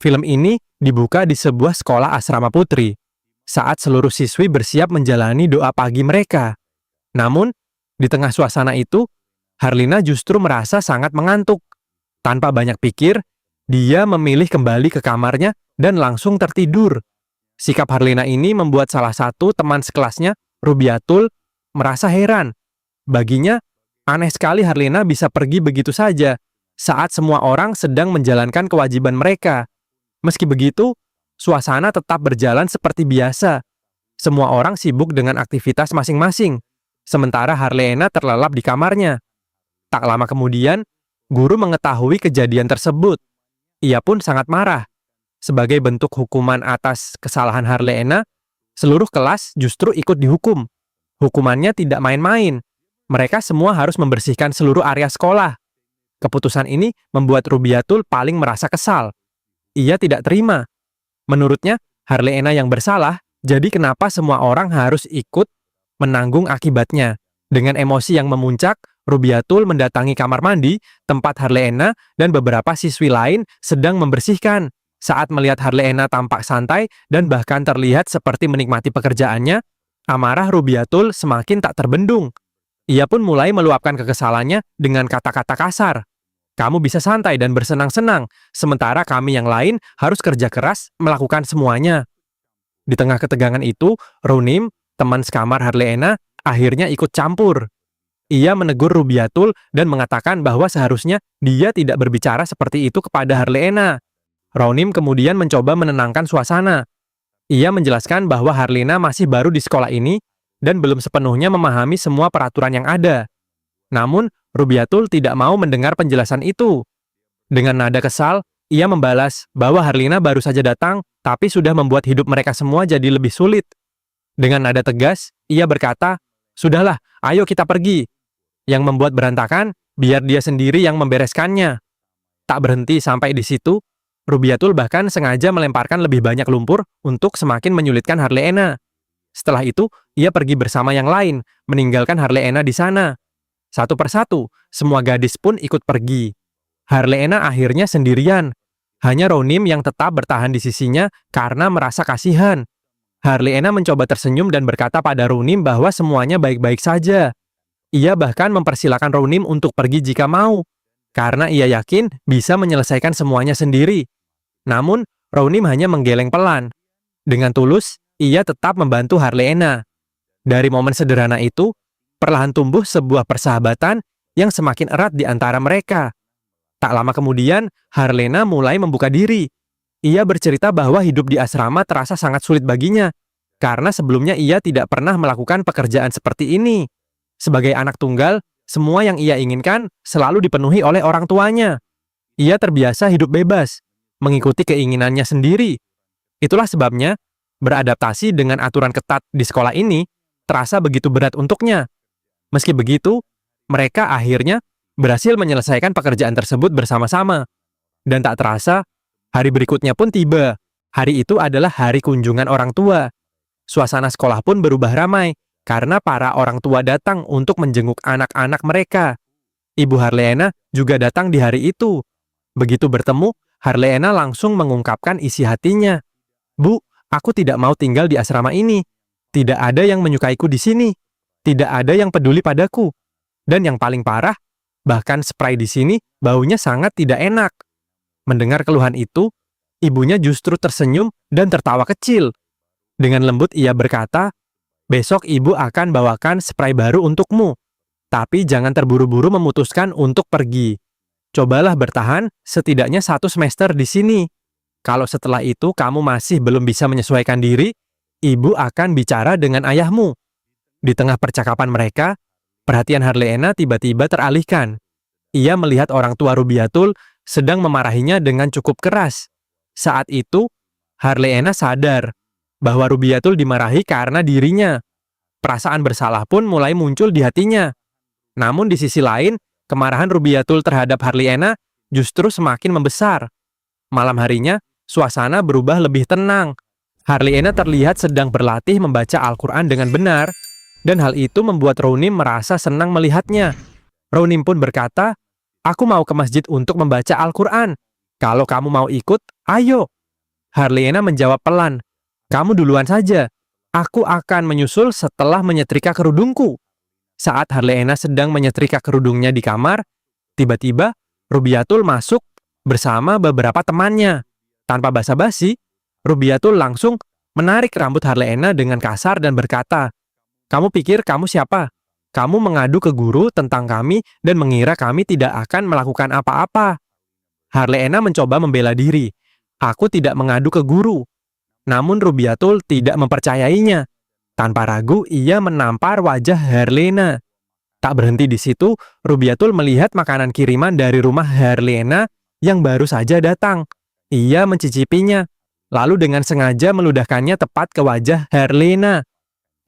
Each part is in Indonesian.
Film ini dibuka di sebuah sekolah asrama putri, saat seluruh siswi bersiap menjalani doa pagi mereka. Namun, di tengah suasana itu, Harlina justru merasa sangat mengantuk. Tanpa banyak pikir, dia memilih kembali ke kamarnya dan langsung tertidur. Sikap Harlina ini membuat salah satu teman sekelasnya, Rubiatul, merasa heran. Baginya, aneh sekali Harlina bisa pergi begitu saja saat semua orang sedang menjalankan kewajiban mereka. Meski begitu, suasana tetap berjalan seperti biasa. Semua orang sibuk dengan aktivitas masing-masing, sementara Harlina terlelap di kamarnya. Tak lama kemudian, guru mengetahui kejadian tersebut. Ia pun sangat marah. Sebagai bentuk hukuman atas kesalahan Harlina, seluruh kelas justru ikut dihukum. Hukumannya tidak main-main. Mereka semua harus membersihkan seluruh area sekolah. Keputusan ini membuat Rubiatul paling merasa kesal. Ia tidak terima. Menurutnya, Harlina yang bersalah, jadi kenapa semua orang harus ikut menanggung akibatnya? Dengan emosi yang memuncak, Rubiatul mendatangi kamar mandi, tempat Harlina dan beberapa siswi lain sedang membersihkan. Saat melihat Harlina tampak santai dan bahkan terlihat seperti menikmati pekerjaannya, amarah Rubiatul semakin tak terbendung. Ia pun mulai meluapkan kekesalannya dengan kata-kata kasar. Kamu bisa santai dan bersenang-senang, sementara kami yang lain harus kerja keras melakukan semuanya. Di tengah ketegangan itu, Ronim, teman sekamar Harlina, akhirnya ikut campur. Ia menegur Rubiatul dan mengatakan bahwa seharusnya dia tidak berbicara seperti itu kepada Harlina. Ronim kemudian mencoba menenangkan suasana. Ia menjelaskan bahwa Harlina masih baru di sekolah ini dan belum sepenuhnya memahami semua peraturan yang ada. Namun, Rubiatul tidak mau mendengar penjelasan itu. Dengan nada kesal, ia membalas bahwa Harlina baru saja datang, tapi sudah membuat hidup mereka semua jadi lebih sulit. Dengan nada tegas, ia berkata, "Sudahlah, ayo kita pergi." Yang membuat berantakan, biar dia sendiri yang membereskannya. Tak berhenti sampai di situ, Rubiatul bahkan sengaja melemparkan lebih banyak lumpur untuk semakin menyulitkan Harlina. Setelah itu, ia pergi bersama yang lain, meninggalkan Harlina di sana. Satu persatu, semua gadis pun ikut pergi. Harlina akhirnya sendirian. Hanya Ronim yang tetap bertahan di sisinya karena merasa kasihan. Harlina mencoba tersenyum dan berkata pada Ronim bahwa semuanya baik-baik saja. Ia bahkan mempersilahkan Ronim untuk pergi jika mau, karena ia yakin bisa menyelesaikan semuanya sendiri. Namun, Ronim hanya menggeleng pelan. Dengan tulus, ia tetap membantu Harlina. Dari momen sederhana itu, perlahan tumbuh sebuah persahabatan yang semakin erat di antara mereka. Tak lama kemudian, Harlina mulai membuka diri. Ia bercerita bahwa hidup di asrama terasa sangat sulit baginya, karena sebelumnya ia tidak pernah melakukan pekerjaan seperti ini. Sebagai anak tunggal, semua yang ia inginkan selalu dipenuhi oleh orang tuanya. Ia terbiasa hidup bebas, mengikuti keinginannya sendiri. Itulah sebabnya, beradaptasi dengan aturan ketat di sekolah ini terasa begitu berat untuknya. Meski begitu, mereka akhirnya berhasil menyelesaikan pekerjaan tersebut bersama-sama. Dan tak terasa, hari berikutnya pun tiba. Hari itu adalah hari kunjungan orang tua. Suasana sekolah pun berubah ramai, karena para orang tua datang untuk menjenguk anak-anak mereka. Ibu Harlina juga datang di hari itu. Begitu bertemu, Harlina langsung mengungkapkan isi hatinya. "Bu, aku tidak mau tinggal di asrama ini. Tidak ada yang menyukaiku di sini. Tidak ada yang peduli padaku. Dan yang paling parah, bahkan spray di sini baunya sangat tidak enak." Mendengar keluhan itu, ibunya justru tersenyum dan tertawa kecil. Dengan lembut ia berkata, "Besok ibu akan bawakan spray baru untukmu. Tapi jangan terburu-buru memutuskan untuk pergi. Cobalah bertahan setidaknya 1 semester di sini. Kalau setelah itu kamu masih belum bisa menyesuaikan diri, ibu akan bicara dengan ayahmu." Di tengah percakapan mereka, perhatian Harlina tiba-tiba teralihkan. Ia melihat orang tua Rubiatul sedang memarahinya dengan cukup keras. Saat itu, Harlina sadar bahwa Rubiatul dimarahi karena dirinya. Perasaan bersalah pun mulai muncul di hatinya. Namun di sisi lain, kemarahan Rubiatul terhadap Harlina justru semakin membesar. Malam harinya, suasana berubah lebih tenang. Harlina terlihat sedang berlatih membaca Al-Quran dengan benar, dan hal itu membuat Ronim merasa senang melihatnya. Ronim pun berkata, "Aku mau ke masjid untuk membaca Al-Quran. Kalau kamu mau ikut, ayo. Harliana menjawab pelan. Kamu duluan saja. Aku akan menyusul setelah menyetrika kerudungku. Saat Harliana sedang menyetrika kerudungnya di kamar, tiba-tiba Rubiatul masuk bersama beberapa temannya. Tanpa basa-basi, Rubiatul langsung menarik rambut Harliana dengan kasar dan berkata, "Kamu pikir kamu siapa? Kamu mengadu ke guru tentang kami dan mengira kami tidak akan melakukan apa-apa." Harliana mencoba membela diri. "Aku tidak mengadu ke guru." Namun Rubiatul tidak mempercayainya. Tanpa ragu, ia menampar wajah Harliana. Tak berhenti di situ, Rubiatul melihat makanan kiriman dari rumah Harliana yang baru saja datang. Ia mencicipinya, lalu dengan sengaja meludahkannya tepat ke wajah Harliana.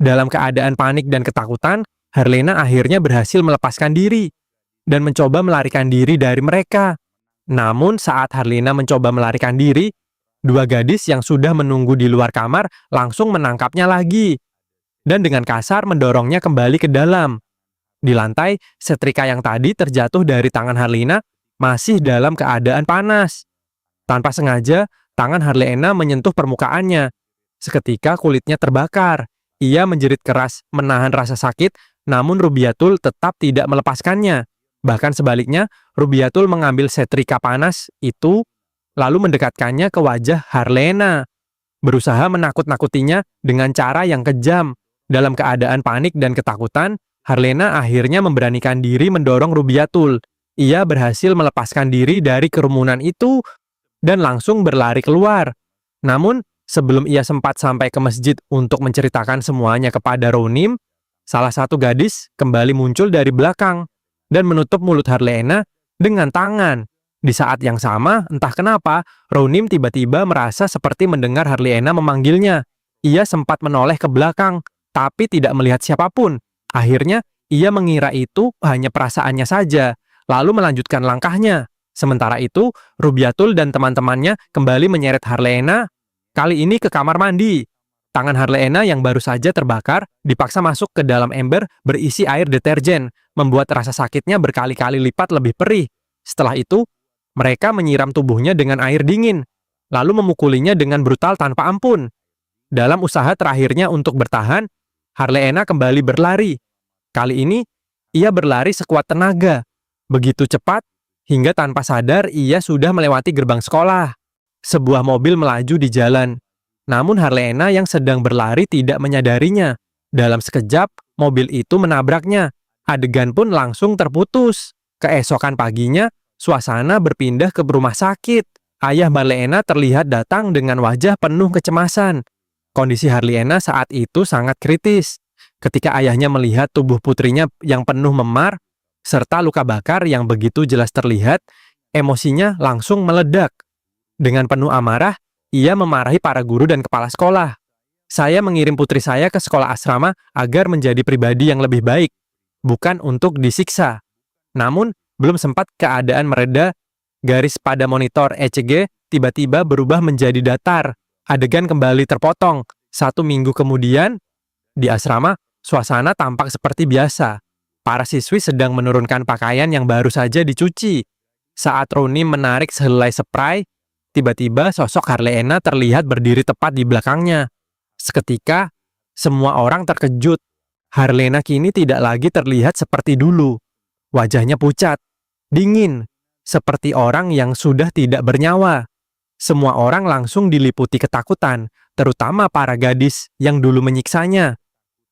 Dalam keadaan panik dan ketakutan, Harliana akhirnya berhasil melepaskan diri dan mencoba melarikan diri dari mereka. Namun saat Harliana mencoba melarikan diri, dua gadis yang sudah menunggu di luar kamar langsung menangkapnya lagi dan dengan kasar mendorongnya kembali ke dalam. Di lantai, setrika yang tadi terjatuh dari tangan Harliana masih dalam keadaan panas. Tanpa sengaja, tangan Harliana menyentuh permukaannya. Seketika kulitnya terbakar. Ia menjerit keras menahan rasa sakit, namun Rubiatul tetap tidak melepaskannya. Bahkan sebaliknya, Rubiatul mengambil setrika panas itu lalu mendekatkannya ke wajah Harliana, berusaha menakut-nakutinya dengan cara yang kejam. Dalam keadaan panik dan ketakutan, Harliana akhirnya memberanikan diri mendorong Rubiatul. Ia berhasil melepaskan diri dari kerumunan itu dan langsung berlari keluar. Namun, sebelum ia sempat sampai ke masjid untuk menceritakan semuanya kepada Rounim, salah satu gadis kembali muncul dari belakang dan menutup mulut Harliana dengan tangan. Di saat yang sama, entah kenapa, Rounim tiba-tiba merasa seperti mendengar Harliana memanggilnya. Ia sempat menoleh ke belakang, tapi tidak melihat siapapun. Akhirnya, ia mengira itu hanya perasaannya saja, lalu melanjutkan langkahnya. Sementara itu, Rubiatul dan teman-temannya kembali menyeret Harliana, kali ini ke kamar mandi. Tangan Harliana yang baru saja terbakar dipaksa masuk ke dalam ember berisi air deterjen, membuat rasa sakitnya berkali-kali lipat lebih perih. Setelah itu, mereka menyiram tubuhnya dengan air dingin, lalu memukulinya dengan brutal tanpa ampun. Dalam usaha terakhirnya untuk bertahan, Harliana kembali berlari. Kali ini, ia berlari sekuat tenaga. Begitu cepat, hingga tanpa sadar ia sudah melewati gerbang sekolah. Sebuah mobil melaju di jalan. Namun Harliana yang sedang berlari tidak menyadarinya. Dalam sekejap, mobil itu menabraknya. Adegan pun langsung terputus. Keesokan paginya, suasana berpindah ke rumah sakit. Ayah Harliana terlihat datang dengan wajah penuh kecemasan. Kondisi Harliana saat itu sangat kritis. Ketika ayahnya melihat tubuh putrinya yang penuh memar, serta luka bakar yang begitu jelas terlihat, emosinya langsung meledak. Dengan penuh amarah, ia memarahi para guru dan kepala sekolah. "Saya mengirim putri saya ke sekolah asrama agar menjadi pribadi yang lebih baik, bukan untuk disiksa." Namun, belum sempat keadaan mereda, garis pada monitor ECG tiba-tiba berubah menjadi datar. Adegan kembali terpotong. 1 minggu kemudian, di asrama, suasana tampak seperti biasa. Para siswi sedang menurunkan pakaian yang baru saja dicuci. Saat Rounim menarik sehelai spray, tiba-tiba sosok Harliana terlihat berdiri tepat di belakangnya. Seketika, semua orang terkejut. Harliana kini tidak lagi terlihat seperti dulu. Wajahnya pucat, dingin, seperti orang yang sudah tidak bernyawa. Semua orang langsung diliputi ketakutan, terutama para gadis yang dulu menyiksanya.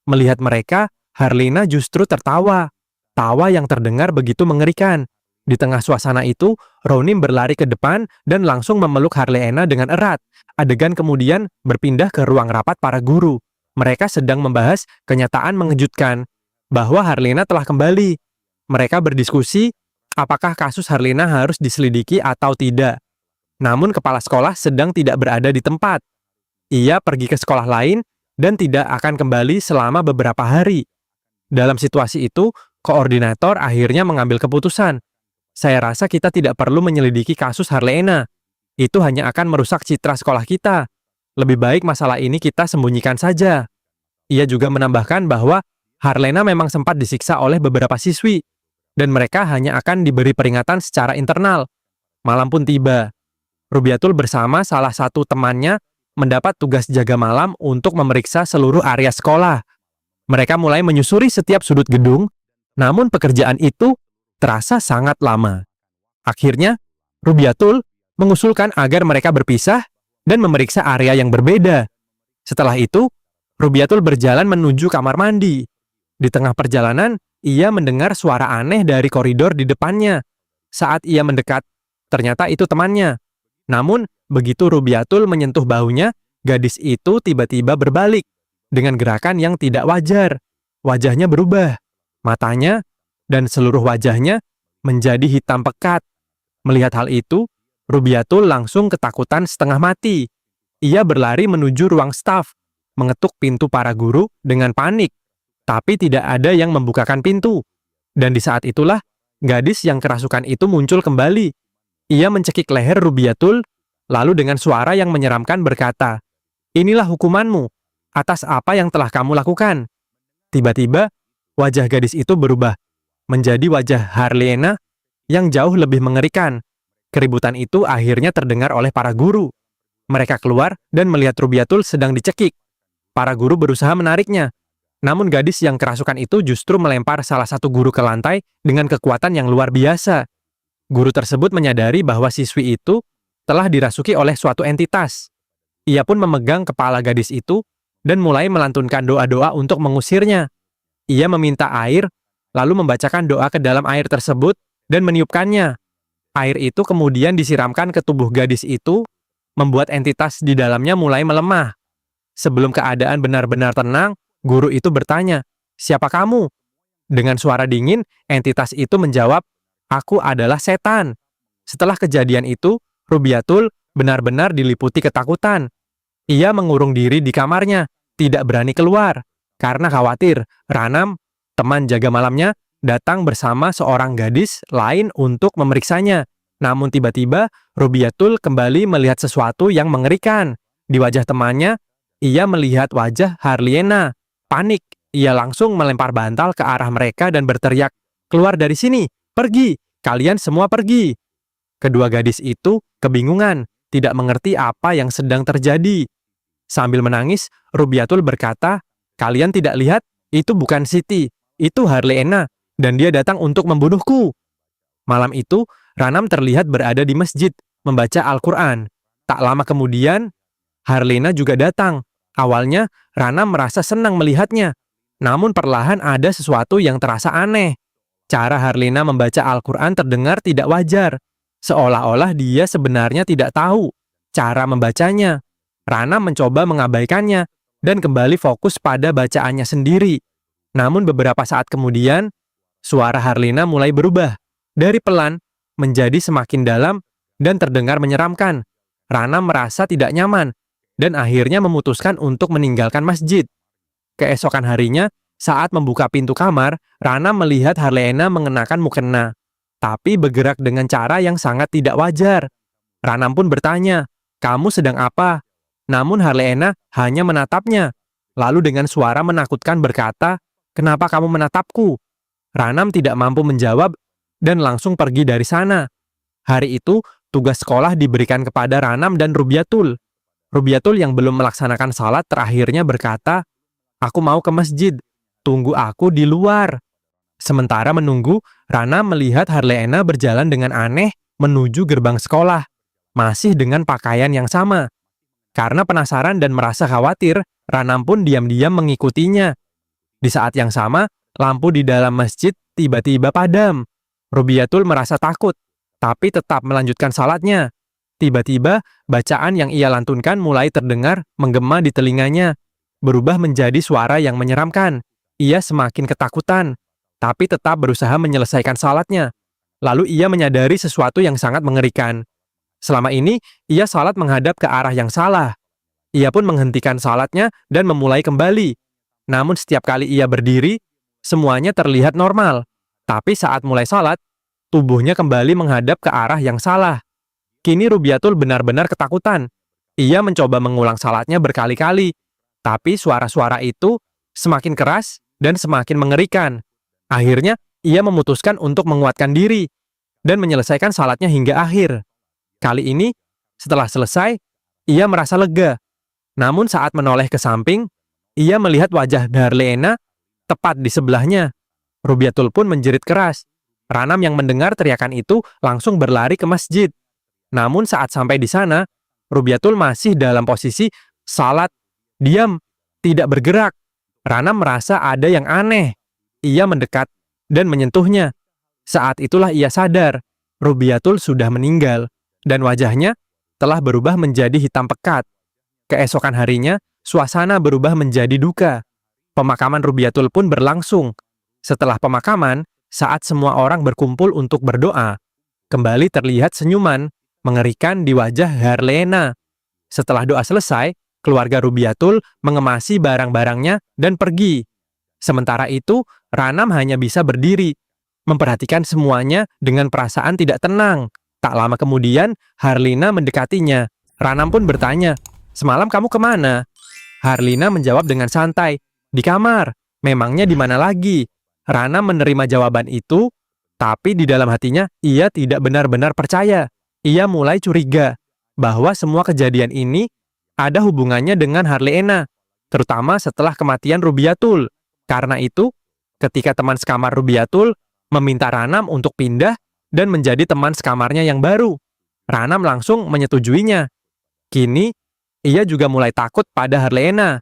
Melihat mereka, Harliana justru tertawa. Tawa yang terdengar begitu mengerikan. Di tengah suasana itu, Rounim berlari ke depan dan langsung memeluk Harliana dengan erat. Adegan kemudian berpindah ke ruang rapat para guru. Mereka sedang membahas kenyataan mengejutkan bahwa Harliana telah kembali. Mereka berdiskusi apakah kasus Harliana harus diselidiki atau tidak. Namun kepala sekolah sedang tidak berada di tempat. Ia pergi ke sekolah lain dan tidak akan kembali selama beberapa hari. Dalam situasi itu, koordinator akhirnya mengambil keputusan. "Saya rasa kita tidak perlu menyelidiki kasus Harliana. Itu hanya akan merusak citra sekolah kita. Lebih baik masalah ini kita sembunyikan saja." Ia juga menambahkan bahwa Harliana memang sempat disiksa oleh beberapa siswi, dan mereka hanya akan diberi peringatan secara internal. Malam pun tiba. Rubiatul bersama salah satu temannya mendapat tugas jaga malam untuk memeriksa seluruh area sekolah. Mereka mulai menyusuri setiap sudut gedung, namun pekerjaan itu terasa sangat lama. Akhirnya, Rubiatul mengusulkan agar mereka berpisah dan memeriksa area yang berbeda. Setelah itu, Rubiatul berjalan menuju kamar mandi. Di tengah perjalanan, ia mendengar suara aneh dari koridor di depannya. Saat ia mendekat, ternyata itu temannya. Namun, begitu Rubiatul menyentuh bahunya, gadis itu tiba-tiba berbalik dengan gerakan yang tidak wajar. Wajahnya berubah, matanya dan seluruh wajahnya menjadi hitam pekat. Melihat hal itu, Rubiatul langsung ketakutan setengah mati. Ia berlari menuju ruang staf, mengetuk pintu para guru dengan panik, tapi tidak ada yang membukakan pintu. Dan di saat itulah, gadis yang kerasukan itu muncul kembali. Ia mencekik leher Rubiatul, lalu dengan suara yang menyeramkan berkata, "Inilah hukumanmu atas apa yang telah kamu lakukan." Tiba-tiba, wajah gadis itu berubah menjadi wajah Harliena yang jauh lebih mengerikan. Keributan itu akhirnya terdengar oleh para guru. Mereka keluar dan melihat Rubiatul sedang dicekik. Para guru berusaha menariknya. Namun gadis yang kerasukan itu justru melempar salah satu guru ke lantai dengan kekuatan yang luar biasa. Guru tersebut menyadari bahwa siswi itu telah dirasuki oleh suatu entitas. Ia pun memegang kepala gadis itu dan mulai melantunkan doa-doa untuk mengusirnya. Ia meminta air, lalu membacakan doa ke dalam air tersebut dan meniupkannya. Air itu kemudian disiramkan ke tubuh gadis itu, membuat entitas di dalamnya mulai melemah. Sebelum keadaan benar-benar tenang, guru itu bertanya, "Siapa kamu?" Dengan suara dingin, entitas itu menjawab, "Aku adalah setan." Setelah kejadian itu, Rubiatul benar-benar diliputi ketakutan. Ia mengurung diri di kamarnya, tidak berani keluar, karena khawatir Ranam, teman jaga malamnya, datang bersama seorang gadis lain untuk memeriksanya. Namun tiba-tiba, Rubiatul kembali melihat sesuatu yang mengerikan. Di wajah temannya, ia melihat wajah Harliena. Panik, ia langsung melempar bantal ke arah mereka dan berteriak, "Keluar dari sini, pergi, kalian semua pergi." Kedua gadis itu kebingungan, tidak mengerti apa yang sedang terjadi. Sambil menangis, Rubiatul berkata, "Kalian tidak lihat? Itu bukan Siti, itu Harliena, dan dia datang untuk membunuhku." Malam itu, Ranam terlihat berada di masjid, membaca Al-Quran. Tak lama kemudian, Harliena juga datang. Awalnya, Ranam merasa senang melihatnya. Namun perlahan ada sesuatu yang terasa aneh. Cara Harliena membaca Al-Quran terdengar tidak wajar. Seolah-olah dia sebenarnya tidak tahu cara membacanya. Ranam mencoba mengabaikannya dan kembali fokus pada bacaannya sendiri. Namun beberapa saat kemudian, suara Harliena mulai berubah. Dari pelan, menjadi semakin dalam dan terdengar menyeramkan. Ranam merasa tidak nyaman dan akhirnya memutuskan untuk meninggalkan masjid. Keesokan harinya, saat membuka pintu kamar, Ranam melihat Harliena mengenakan mukena, tapi bergerak dengan cara yang sangat tidak wajar. Ranam pun bertanya, "Kamu sedang apa?" Namun Harliena hanya menatapnya. Lalu dengan suara menakutkan berkata, "Kenapa kamu menatapku?" Ranam tidak mampu menjawab dan langsung pergi dari sana. Hari itu, tugas sekolah diberikan kepada Ranam dan Rubiatul. Rubiatul yang belum melaksanakan salat terakhirnya berkata, "Aku mau ke masjid, tunggu aku di luar." Sementara menunggu, Ranam melihat Harliena berjalan dengan aneh menuju gerbang sekolah, masih dengan pakaian yang sama. Karena penasaran dan merasa khawatir, Ranam pun diam-diam mengikutinya. Di saat yang sama, lampu di dalam masjid tiba-tiba padam. Rubiatul merasa takut, tapi tetap melanjutkan salatnya. Tiba-tiba, bacaan yang ia lantunkan mulai terdengar menggema di telinganya, berubah menjadi suara yang menyeramkan. Ia semakin ketakutan, tapi tetap berusaha menyelesaikan salatnya. Lalu ia menyadari sesuatu yang sangat mengerikan. Selama ini, ia salat menghadap ke arah yang salah. Ia pun menghentikan salatnya dan memulai kembali. Namun setiap kali ia berdiri, semuanya terlihat normal. Tapi saat mulai salat, tubuhnya kembali menghadap ke arah yang salah. Kini Rubiatul benar-benar ketakutan. Ia mencoba mengulang salatnya berkali-kali, tapi suara-suara itu semakin keras dan semakin mengerikan. Akhirnya, ia memutuskan untuk menguatkan diri dan menyelesaikan salatnya hingga akhir. Kali ini, Setelah selesai, ia merasa lega. Namun saat menoleh ke samping, ia melihat wajah Darlena tepat di sebelahnya. Rubiatul pun menjerit keras. Ranam yang mendengar teriakan itu langsung berlari ke masjid. Namun saat sampai di sana, Rubiatul masih dalam posisi salat, diam, tidak bergerak. Ranam merasa ada yang aneh. Ia mendekat dan menyentuhnya. Saat itulah ia sadar, Rubiatul sudah meninggal, dan wajahnya telah berubah menjadi hitam pekat. Keesokan harinya, suasana berubah menjadi duka. Pemakaman Rubiatul pun berlangsung. Setelah pemakaman, saat semua orang berkumpul untuk berdoa, kembali terlihat senyuman mengerikan di wajah Harlena. Setelah doa selesai, keluarga Rubiatul mengemasi barang-barangnya dan pergi. Sementara itu, Ranam hanya bisa berdiri, memperhatikan semuanya dengan perasaan tidak tenang. Tak lama kemudian, Harlina mendekatinya. Ranam pun bertanya, "Semalam kamu kemana?" Harlina menjawab dengan santai, "Di kamar. Memangnya di mana lagi?" Ranam menerima jawaban itu, tapi di dalam hatinya ia tidak benar-benar percaya. Ia mulai curiga bahwa semua kejadian ini ada hubungannya dengan Harlena, terutama setelah kematian Rubiatul. Karena itu, ketika teman sekamar Rubiatul meminta Ranam untuk pindah dan menjadi teman sekamarnya yang baru, Ranam langsung menyetujuinya. Kini, ia juga mulai takut pada Harlena.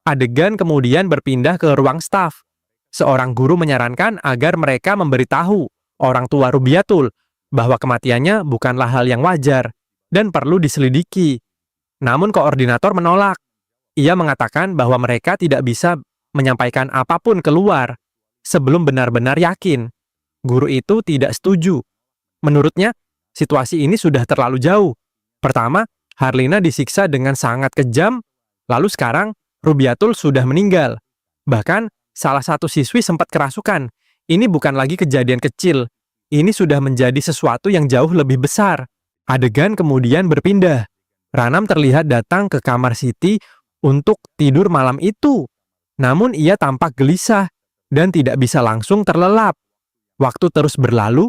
Adegan kemudian berpindah ke ruang staf. Seorang guru menyarankan agar mereka memberitahu orang tua Rubiatul bahwa kematiannya bukanlah hal yang wajar dan perlu diselidiki. Namun koordinator menolak. Ia mengatakan bahwa mereka tidak bisa menyampaikan apapun keluar sebelum benar-benar yakin. Guru itu tidak setuju. Menurutnya, situasi ini sudah terlalu jauh. Pertama, Harlina disiksa dengan sangat kejam, lalu sekarang Rubiatul sudah meninggal. Bahkan, salah satu siswi sempat kerasukan. Ini bukan lagi kejadian kecil. Ini sudah menjadi sesuatu yang jauh lebih besar. Adegan kemudian berpindah. Ranam terlihat datang ke kamar Siti untuk tidur malam itu. Namun ia tampak gelisah dan tidak bisa langsung terlelap. Waktu terus berlalu,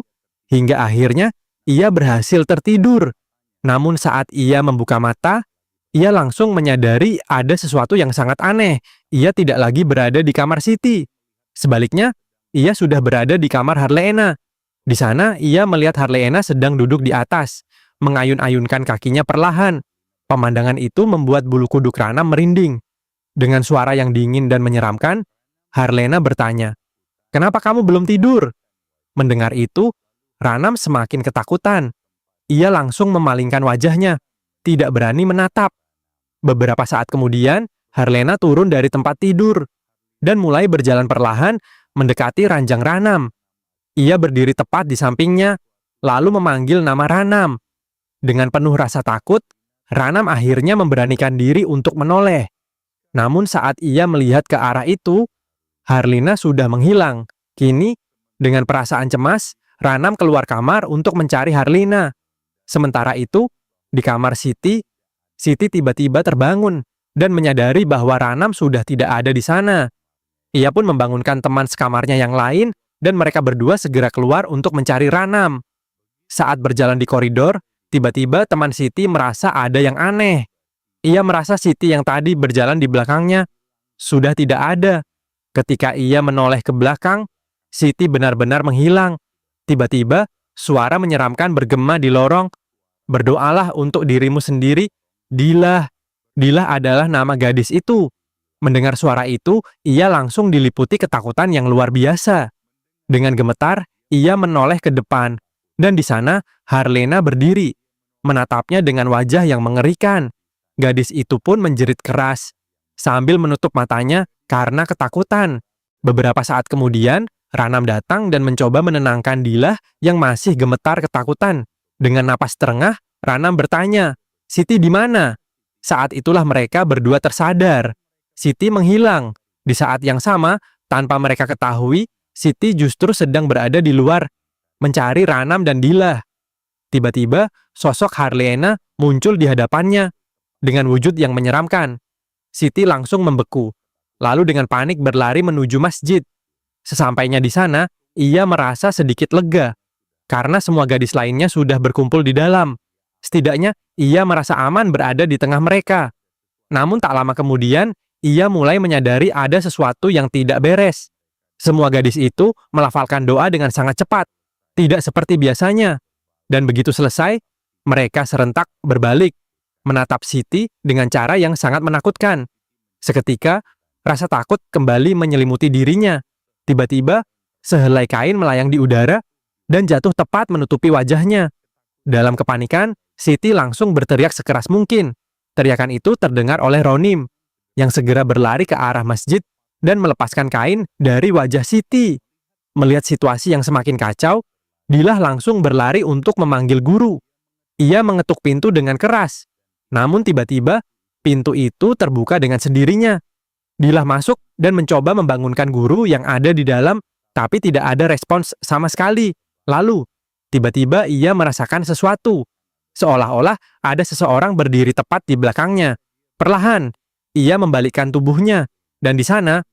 hingga akhirnya ia berhasil tertidur. Namun saat ia membuka mata, ia langsung menyadari ada sesuatu yang sangat aneh. Ia tidak lagi berada di kamar Siti. Sebaliknya, ia sudah berada di kamar Harlena. Di sana, ia melihat Harlena sedang duduk di atas, mengayun-ayunkan kakinya perlahan. Pemandangan itu membuat bulu kuduk Ranam merinding. Dengan suara yang dingin dan menyeramkan, Harlena bertanya, "Kenapa kamu belum tidur?" Mendengar itu, Ranam semakin ketakutan. Ia langsung memalingkan wajahnya, tidak berani menatap. Beberapa saat kemudian, Harlena turun dari tempat tidur dan mulai berjalan perlahan mendekati ranjang Ranam. Ia berdiri tepat di sampingnya, lalu memanggil nama Ranam. Dengan penuh rasa takut, Ranam akhirnya memberanikan diri untuk menoleh. Namun saat ia melihat ke arah itu, Harlina sudah menghilang. Kini, dengan perasaan cemas, Ranam keluar kamar untuk mencari Harlina. Sementara itu, di kamar Siti tiba-tiba terbangun dan menyadari bahwa Ranam sudah tidak ada di sana. Ia pun membangunkan teman sekamarnya yang lain dan mereka berdua segera keluar untuk mencari Ranam. Saat berjalan di koridor, tiba-tiba teman Siti merasa ada yang aneh. Ia merasa Siti yang tadi berjalan di belakangnya sudah tidak ada. Ketika ia menoleh ke belakang, Siti benar-benar menghilang. Tiba-tiba, suara menyeramkan bergema di lorong. "Berdoalah untuk dirimu sendiri, Dilah." Dilah adalah nama gadis itu. Mendengar suara itu, ia langsung diliputi ketakutan yang luar biasa. Dengan gemetar, ia menoleh ke depan, dan di sana Harlena berdiri, menatapnya dengan wajah yang mengerikan. Gadis itu pun menjerit keras, sambil menutup matanya karena ketakutan. Beberapa saat kemudian, Ranam datang dan mencoba menenangkan Dilah yang masih gemetar ketakutan. Dengan napas terengah, Ranam bertanya, "Siti di mana?" Saat itulah mereka berdua tersadar. Siti menghilang. Di saat yang sama, tanpa mereka ketahui, Siti justru sedang berada di luar, mencari Ranam dan Dilah. Tiba-tiba, sosok Harlena muncul di hadapannya, dengan wujud yang menyeramkan. Siti langsung membeku, lalu dengan panik berlari menuju masjid. Sesampainya di sana, ia merasa sedikit lega, karena semua gadis lainnya sudah berkumpul di dalam. Setidaknya ia merasa aman berada di tengah mereka. Namun tak lama kemudian, ia mulai menyadari ada sesuatu yang tidak beres. Semua gadis itu melafalkan doa dengan sangat cepat, tidak seperti biasanya. Dan begitu selesai, mereka serentak berbalik, menatap Siti dengan cara yang sangat menakutkan. Seketika, rasa takut kembali menyelimuti dirinya. Tiba-tiba, sehelai kain melayang di udara dan jatuh tepat menutupi wajahnya. Dalam kepanikan, Siti langsung berteriak sekeras mungkin. Teriakan itu terdengar oleh Ronim, yang segera berlari ke arah masjid dan melepaskan kain dari wajah Siti. Melihat situasi yang semakin kacau, Dilah langsung berlari untuk memanggil guru. Ia mengetuk pintu dengan keras. Namun tiba-tiba, pintu itu terbuka dengan sendirinya. Dilah masuk dan mencoba membangunkan guru yang ada di dalam, tapi tidak ada respons sama sekali. Lalu, tiba-tiba ia merasakan sesuatu. Seolah-olah ada seseorang berdiri tepat di belakangnya. Perlahan, ia membalikkan tubuhnya, dan di sana,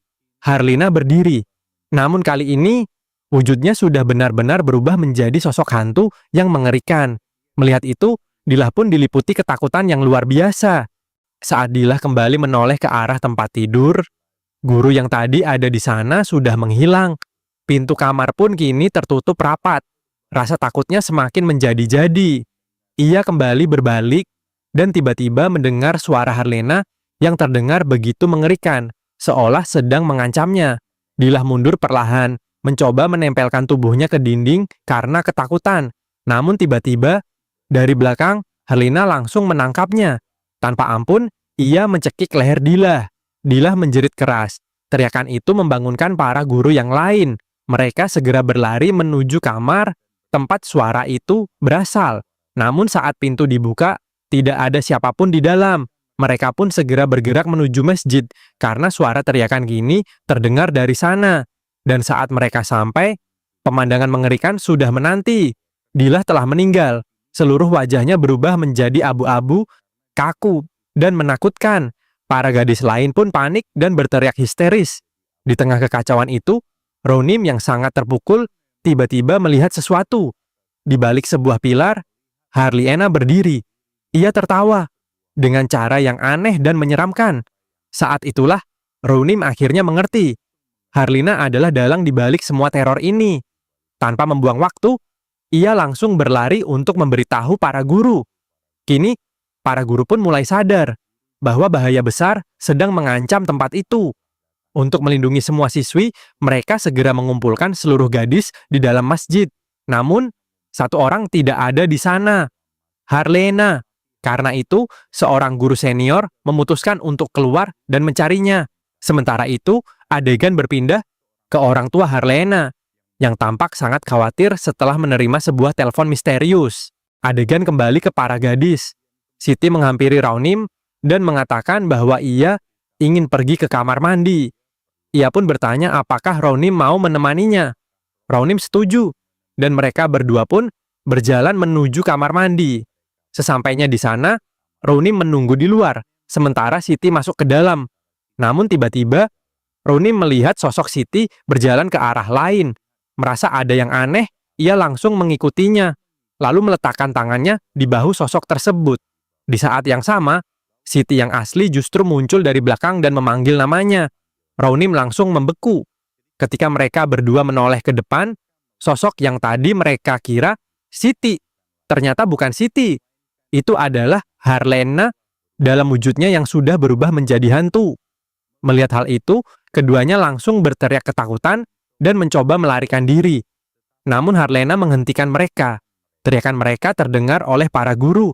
Harlina berdiri. Namun kali ini, wujudnya sudah benar-benar berubah menjadi sosok hantu yang mengerikan. Melihat itu, Dilah pun diliputi ketakutan yang luar biasa. Saat Dilah kembali menoleh ke arah tempat tidur, guru yang tadi ada di sana sudah menghilang. Pintu kamar pun kini tertutup rapat. Rasa takutnya semakin menjadi-jadi. Ia kembali berbalik dan tiba-tiba mendengar suara Harlina yang terdengar begitu mengerikan, seolah sedang mengancamnya. Dilah mundur perlahan, mencoba menempelkan tubuhnya ke dinding karena ketakutan. Namun tiba-tiba, dari belakang, Harlina langsung menangkapnya. Tanpa ampun, ia mencekik leher Dilah. Dilah menjerit keras. Teriakan itu membangunkan para guru yang lain. Mereka segera berlari menuju kamar tempat suara itu berasal. Namun saat pintu dibuka, tidak ada siapapun di dalam. Mereka pun segera bergerak menuju masjid karena suara teriakan gini terdengar dari sana. Dan saat mereka sampai, pemandangan mengerikan sudah menanti. Dilah telah meninggal. Seluruh wajahnya berubah menjadi abu-abu, kaku, dan menakutkan. Para gadis lain pun panik dan berteriak histeris. Di tengah kekacauan itu, Ronim yang sangat terpukul tiba-tiba melihat sesuatu. Di balik sebuah pilar, Harliena berdiri. Ia tertawa dengan cara yang aneh dan menyeramkan. Saat itulah, Ronim akhirnya mengerti. Harlina adalah dalang di balik semua teror ini. Tanpa membuang waktu, ia langsung berlari untuk memberitahu para guru. Kini, para guru pun mulai sadar bahwa bahaya besar sedang mengancam tempat itu. Untuk melindungi semua siswi, mereka segera mengumpulkan seluruh gadis di dalam masjid. Namun, satu orang tidak ada di sana. Harlena. Karena itu, seorang guru senior memutuskan untuk keluar dan mencarinya. Sementara itu, adegan berpindah ke orang tua Harlena, yang tampak sangat khawatir setelah menerima sebuah telepon misterius. Adegan kembali ke para gadis. Siti menghampiri Ronim dan mengatakan bahwa ia ingin pergi ke kamar mandi. Ia pun bertanya apakah Ronim mau menemaninya. Ronim setuju, dan mereka berdua pun berjalan menuju kamar mandi. Sesampainya di sana, Ronim menunggu di luar, sementara Siti masuk ke dalam. Namun tiba-tiba, Ronim melihat sosok Siti berjalan ke arah lain. Merasa ada yang aneh, ia langsung mengikutinya, lalu meletakkan tangannya di bahu sosok tersebut. Di saat yang sama, Siti yang asli justru muncul dari belakang dan memanggil namanya. Ronim langsung membeku. Ketika mereka berdua menoleh ke depan, sosok yang tadi mereka kira Siti, ternyata bukan Siti. Itu adalah Harlena dalam wujudnya yang sudah berubah menjadi hantu. Melihat hal itu, keduanya langsung berteriak ketakutan dan mencoba melarikan diri. Namun Harlena menghentikan mereka. Teriakan mereka terdengar oleh para guru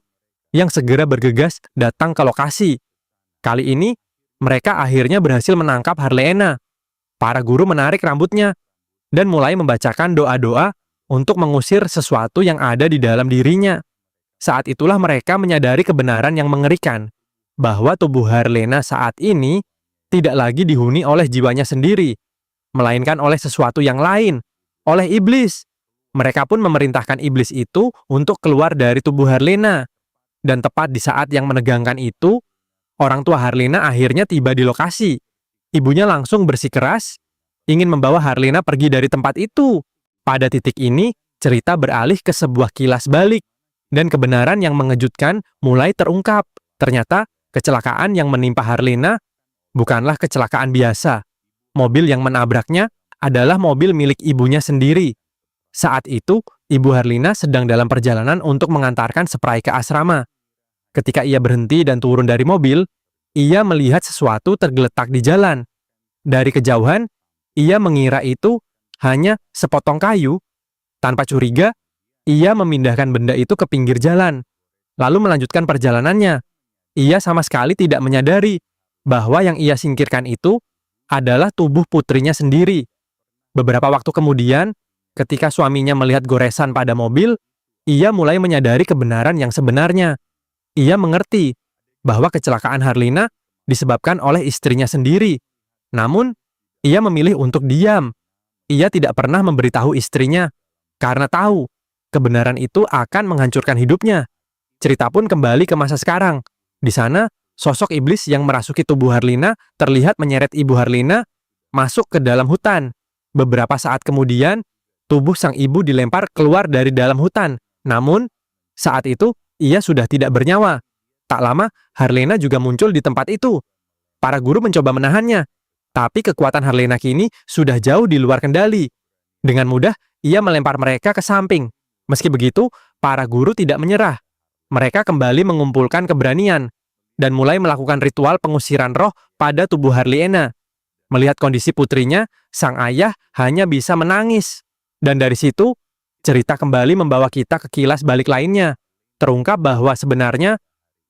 yang segera bergegas datang ke lokasi. Kali ini, mereka akhirnya berhasil menangkap Harlena. Para guru menarik rambutnya dan mulai membacakan doa-doa untuk mengusir sesuatu yang ada di dalam dirinya. Saat itulah mereka menyadari kebenaran yang mengerikan, bahwa tubuh Harlena saat ini tidak lagi dihuni oleh jiwanya sendiri, melainkan oleh sesuatu yang lain, oleh iblis. Mereka pun memerintahkan iblis itu untuk keluar dari tubuh Harlena. Dan tepat di saat yang menegangkan itu, orang tua Harlena akhirnya tiba di lokasi. Ibunya langsung bersikeras, ingin membawa Harlena pergi dari tempat itu. Pada titik ini, cerita beralih ke sebuah kilas balik, Dan kebenaran yang mengejutkan mulai terungkap. Ternyata kecelakaan yang menimpa Harlina bukanlah kecelakaan biasa. Mobil yang menabraknya adalah mobil milik ibunya sendiri. Saat itu, Ibu Harlina sedang dalam perjalanan untuk mengantarkan Spray ke asrama. Ketika ia berhenti dan turun dari mobil, ia melihat sesuatu tergeletak di jalan. Dari kejauhan, ia mengira itu hanya sepotong kayu. Tanpa curiga, ia memindahkan benda itu ke pinggir jalan, lalu melanjutkan perjalanannya. Ia sama sekali tidak menyadari bahwa yang ia singkirkan itu adalah tubuh putrinya sendiri. Beberapa waktu kemudian, ketika suaminya melihat goresan pada mobil, ia mulai menyadari kebenaran yang sebenarnya. Ia mengerti bahwa kecelakaan Harlina disebabkan oleh istrinya sendiri. Namun, ia memilih untuk diam. Ia tidak pernah memberitahu istrinya, karena tahu kebenaran itu akan menghancurkan hidupnya. Cerita pun kembali ke masa sekarang. Di sana, sosok iblis yang merasuki tubuh Harlina terlihat menyeret ibu Harlina masuk ke dalam hutan. Beberapa saat kemudian, tubuh sang ibu dilempar keluar dari dalam hutan. Namun, saat itu, ia sudah tidak bernyawa. Tak lama, Harlina juga muncul di tempat itu. Para guru mencoba menahannya, tapi kekuatan Harlina kini sudah jauh di luar kendali. Dengan mudah, ia melempar mereka ke samping. Meski begitu, para guru tidak menyerah. Mereka kembali mengumpulkan keberanian dan mulai melakukan ritual pengusiran roh pada tubuh Harliena. Melihat kondisi putrinya, sang ayah hanya bisa menangis. Dan dari situ, cerita kembali membawa kita ke kilas balik lainnya. Terungkap bahwa sebenarnya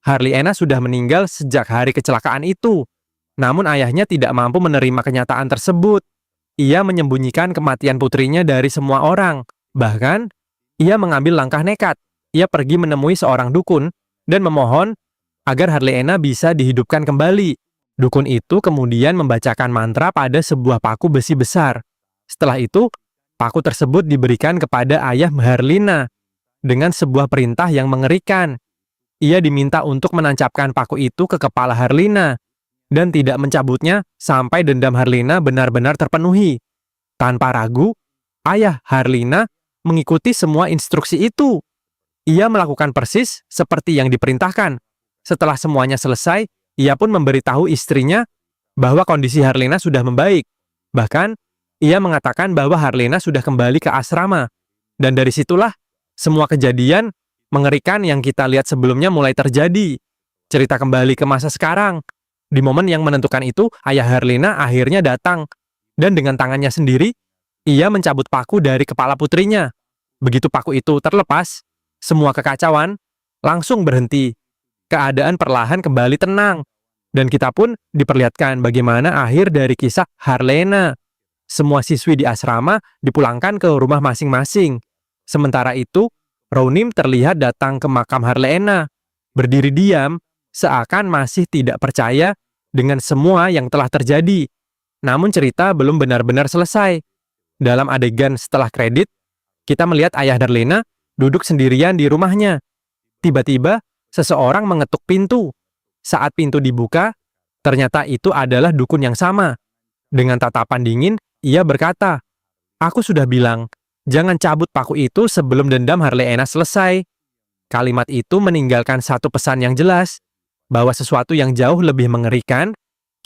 Harliena sudah meninggal sejak hari kecelakaan itu. Namun ayahnya tidak mampu menerima kenyataan tersebut. Ia menyembunyikan kematian putrinya dari semua orang. Bahkan, ia mengambil langkah nekat. Ia pergi menemui seorang dukun dan memohon agar Harliena bisa dihidupkan kembali. Dukun itu kemudian membacakan mantra pada sebuah paku besi besar. Setelah itu, paku tersebut diberikan kepada ayah Harlina dengan sebuah perintah yang mengerikan. Ia diminta untuk menancapkan paku itu ke kepala Harlina dan tidak mencabutnya sampai dendam Harlina benar-benar terpenuhi. Tanpa ragu, ayah Harlina mengikuti semua instruksi itu. Ia melakukan persis seperti yang diperintahkan. Setelah semuanya selesai, ia pun memberitahu istrinya bahwa kondisi Harlina sudah membaik. Bahkan, ia mengatakan bahwa Harlina sudah kembali ke asrama. Dan dari situlah, semua kejadian mengerikan yang kita lihat sebelumnya mulai terjadi. Cerita kembali ke masa sekarang. Di momen yang menentukan itu, ayah Harlina akhirnya datang. Dan dengan tangannya sendiri, ia mencabut paku dari kepala putrinya. Begitu paku itu terlepas, semua kekacauan langsung berhenti. Keadaan perlahan kembali tenang. Dan kita pun diperlihatkan bagaimana akhir dari kisah Harlina. Semua siswi di asrama dipulangkan ke rumah masing-masing. Sementara itu, Rounim terlihat datang ke makam Harlina, berdiri diam, seakan masih tidak percaya dengan semua yang telah terjadi. Namun cerita belum benar-benar selesai. Dalam adegan setelah kredit, kita melihat ayah Harlina duduk sendirian di rumahnya. Tiba-tiba, seseorang mengetuk pintu. Saat pintu dibuka, ternyata itu adalah dukun yang sama. Dengan tatapan dingin, ia berkata, "Aku sudah bilang, jangan cabut paku itu sebelum dendam Harlina selesai." Kalimat itu meninggalkan satu pesan yang jelas, bahwa sesuatu yang jauh lebih mengerikan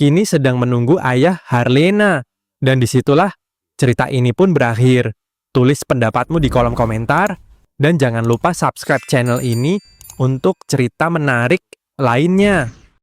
kini sedang menunggu ayah Harlina. Dan disitulah cerita ini pun berakhir. Tulis pendapatmu di kolom komentar, dan jangan lupa subscribe channel ini untuk cerita menarik lainnya.